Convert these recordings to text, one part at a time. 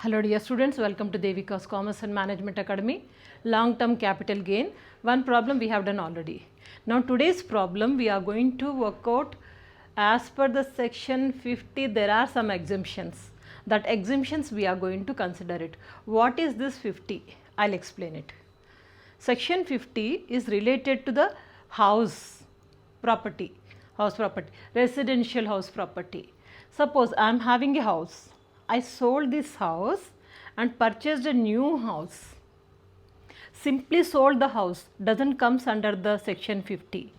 Hello dear students, welcome to Devika's Commerce and Management Academy. Long-term capital gain. One problem we have done already. Now today's problem we are going to work out as per the section 50 there are some exemptions. That exemptions we are going to consider it. What is this 50? I'll explain it. Section 50 is related to the house property, residential house property. Suppose I am having a house. I sold this house and purchased a new house. Simply sold the house doesn't comes under the section 50.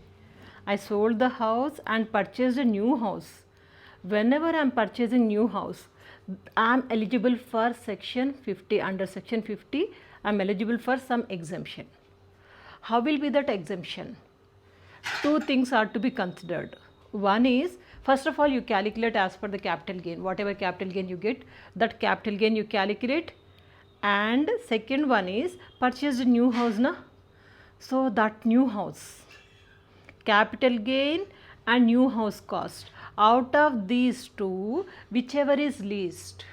I sold the house and purchased a new house. Whenever I am purchasing new house, I am eligible for section 50. Under section 50, I am eligible for some exemption. How will be that exemption? Two things are to be considered. One is, first of all, you calculate as per the capital gain. Whatever capital gain you get, that capital gain you calculate. And second one is, purchase a new house, na? So that new house, capital gain and new house cost. Out of these two, whichever is least,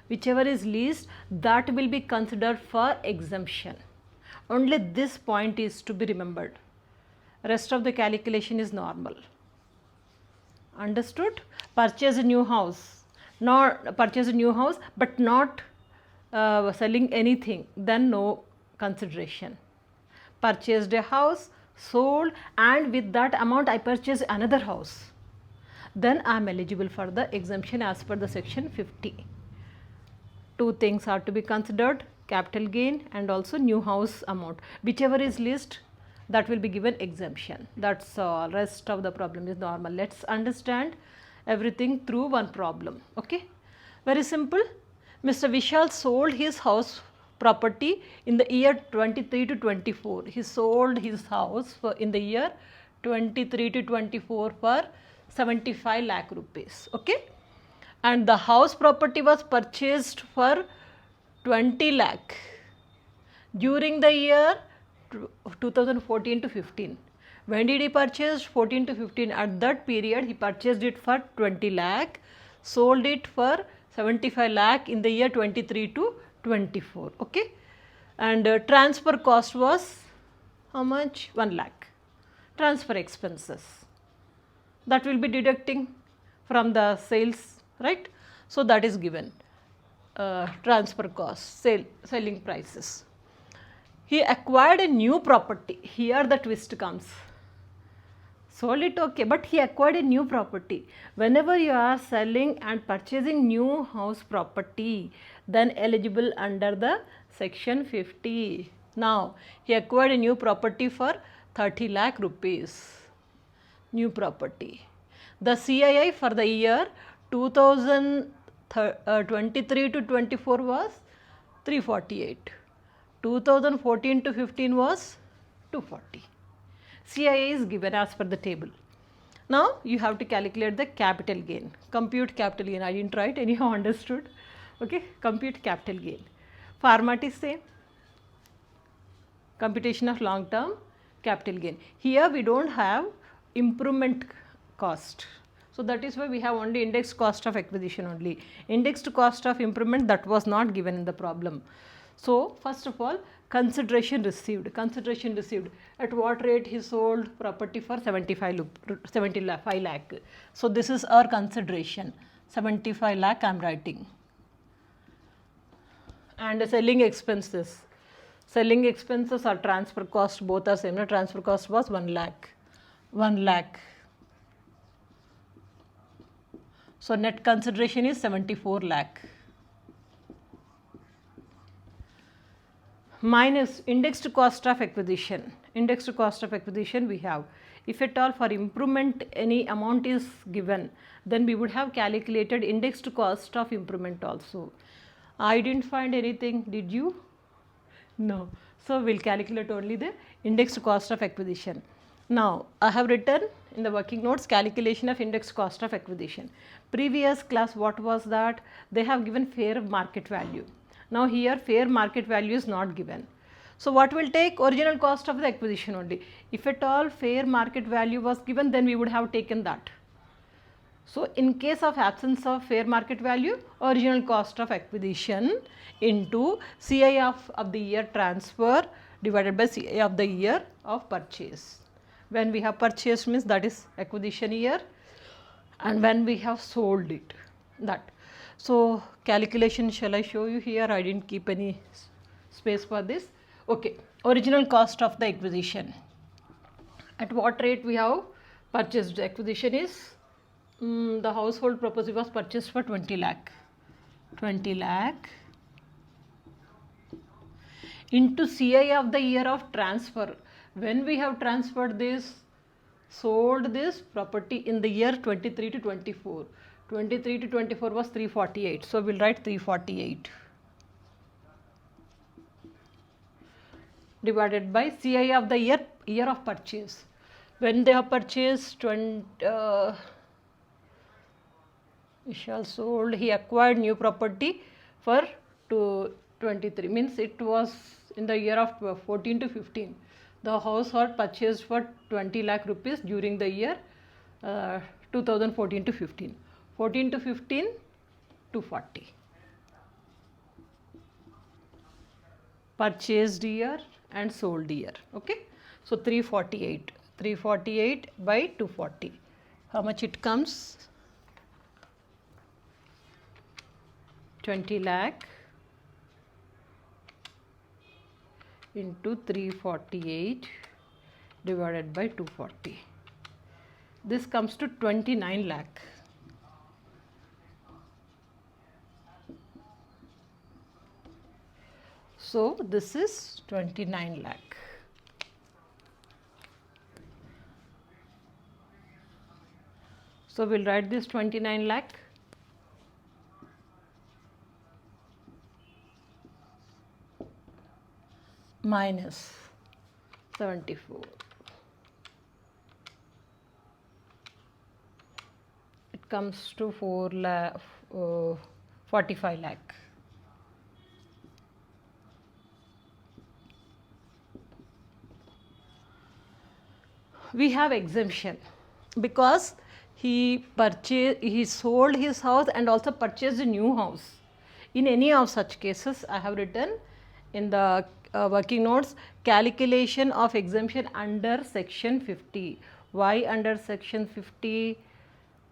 that will be considered for exemption. Only this point is to be remembered. Rest of the calculation is normal. Understood? Purchase a new house, but not selling anything, then no consideration. Purchased a house, sold, and with that amount I purchased another house, then I am eligible for the exemption as per the section 50. Two things are to be considered, capital gain and also new house amount. Whichever is least, that will be given exemption. That's all. Rest of the problem is normal. Let's understand everything through one problem. Okay, very simple. Mr. Vishal sold his house property in the year 23 to 24. He sold his house in the year 23 to 24 for 75 lakh rupees. Okay, and the house property was purchased for 20 lakh during the year 2014 to 15. When did he purchase? 14 to 15. At that period he purchased it for 20 lakh, sold it for 75 lakh in the year 23 to 24. Okay, and transfer cost was how much? 1 lakh. Transfer expenses, that will be deducting from the sales, right? So that is given. Transfer cost, selling prices. He acquired a new property. Here the twist comes. Sold it, okay, but he acquired a new property. Whenever you are selling and purchasing new house property, then eligible under the section 50. Now he acquired a new property for 30 lakh rupees. New property. The CII for the year 2023 to 24 was 348. 2014 to 15 was 240. CII is given as per the table. Now you have to calculate the capital gain. Compute capital gain. I didn't write, anyhow understood. Okay, compute capital gain. Format is same. Computation of long term capital gain. Here we don't have improvement cost. So that is why we have only indexed cost of acquisition only. Indexed cost of improvement, that was not given in the problem. So first of all, consideration received. At what rate he sold property for 75 lakh. So this is our consideration. 75 lakh I am writing. And selling expenses. Selling expenses or transfer cost, both are same. Transfer cost was 1 lakh. 1 lakh. So net consideration is 74 lakh. Minus indexed cost of acquisition. Indexed cost of acquisition we have. If at all for improvement any amount is given, then we would have calculated indexed cost of improvement also. I didn't find anything, did you? No. So we'll calculate only the indexed cost of acquisition. Now I have written in the working notes calculation of indexed cost of acquisition. Previous class what was that? They have given fair market value. Now here fair market value is not given. So what will take? Original cost of the acquisition only. If at all fair market value was given, then we would have taken that. So in case of absence of fair market value, original cost of acquisition into CI of the year transfer divided by CI of the year of purchase. When we have purchased means that is acquisition year, and when we have sold it, that. So calculation shall I show you here? I didn't keep any space for this. Okay, original cost of the acquisition. At what rate we have purchased? The acquisition is the household property was purchased for 20 lakh. 20 lakh into CI of the year of transfer. When we have transferred this, sold this property in the year 23 to 24. 23 to 24 was 348. So we'll write 348 divided by CI of the year of purchase. When they have purchased Vishal sold, he acquired new property for 23, means it was in the year of 14 to 15. The house was purchased for 20 lakh rupees during the year 2014 to 15. 14 to 15, 240. Purchased year and sold year. Okay. So 348. 348 by 240. How much it comes? 20 lakh into 348 divided by 240. This comes to 29 lakh. So this is 29 lakh. So we'll write this 29 lakh. Minus 74. It comes to 45 lakh. We have exemption because he sold his house and also purchased a new house. In any of such cases, I have written in the working notes, calculation of exemption under section 50. Why under section 50?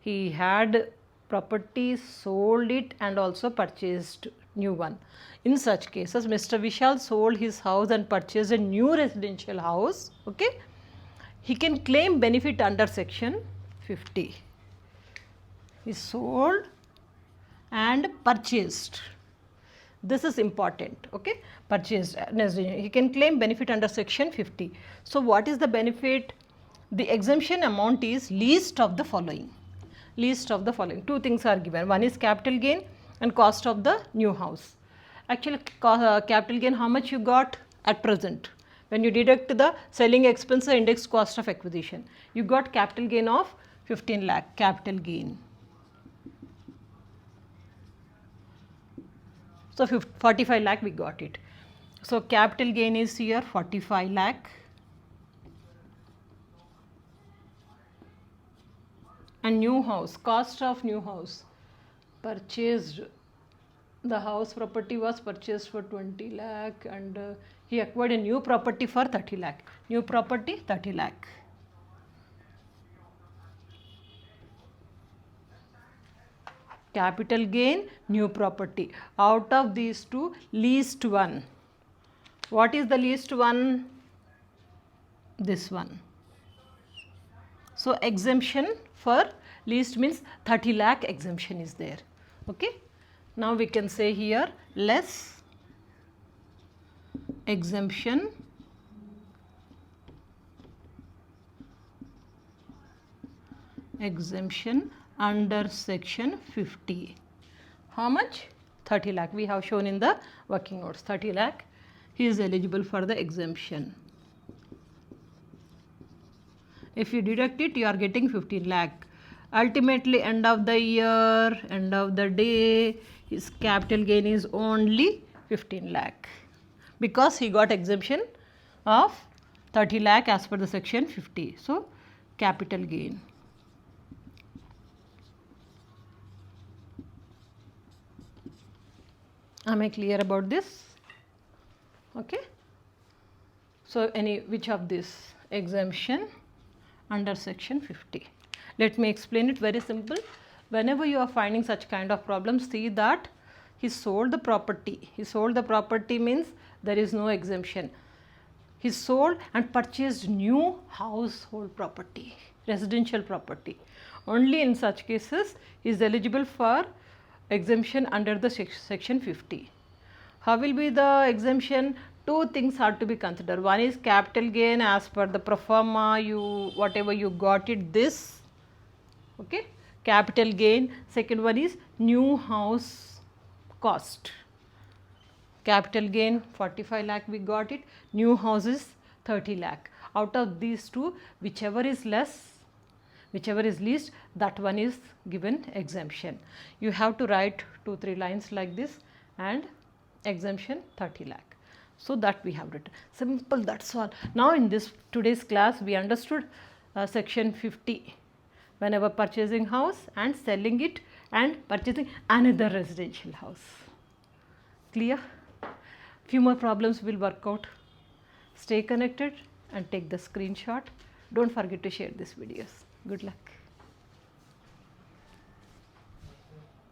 He had property, sold it and also purchased new one. In such cases, Mr. Vishal sold his house and purchased a new residential house. Okay, he can claim benefit under section 50. He sold and purchased. This is important. Okay, purchased. He can claim benefit under section 50. So what is the benefit? The exemption amount is least of the following. Least of the following. Two things are given. One is capital gain and cost of the new house. Actually, capital gain, how much you got at present? When you deduct the selling expense or index cost of acquisition, you got capital gain of 15 lakh. Capital gain. So 45 lakh we got it. So capital gain is here 45 lakh. And new house, cost of new house, purchased, the house property was purchased for 20 lakh and he acquired a new property for 30 lakh. New property 30 lakh. Capital gain, new property. Out of these two, least one. What is the least one? This one. So exemption for least means 30 lakh exemption is there. Okay. Now we can say here less exemption under section 50. How much? 30 lakh. We have shown in the working notes. 30 lakh. He is eligible for the exemption. If you deduct it, you are getting 15 lakh. Ultimately, end of the year, end of the day, his capital gain is only 15 lakh. Because he got exemption of 30 lakh as per the section 50. So, capital gain. Am I clear about this? Okay. So which of this exemption under section 50? Let me explain it very simple. Whenever you are finding such kind of problems, see that he sold the property. He sold the property means there is no exemption. He sold and purchased new household property, residential property. Only in such cases he is eligible for exemption under the section 50. How will be the exemption? Two things are to be considered. One is capital gain as per the pro forma, whatever you got it this, okay, capital gain. Second one is new house cost. Capital gain 45 lakh we got it, new house is 30 lakh. Out of these two, whichever is less, whichever is least, that one is given exemption. You have to write 2-3 lines like this and exemption 30 lakh. So that we have written. Simple, that's all. Now in this today's class we understood section 50. Whenever purchasing house and selling it and purchasing another residential house. Clear? Few more problems will work out. Stay connected and take the screenshot. Don't forget to share these videos. Good luck.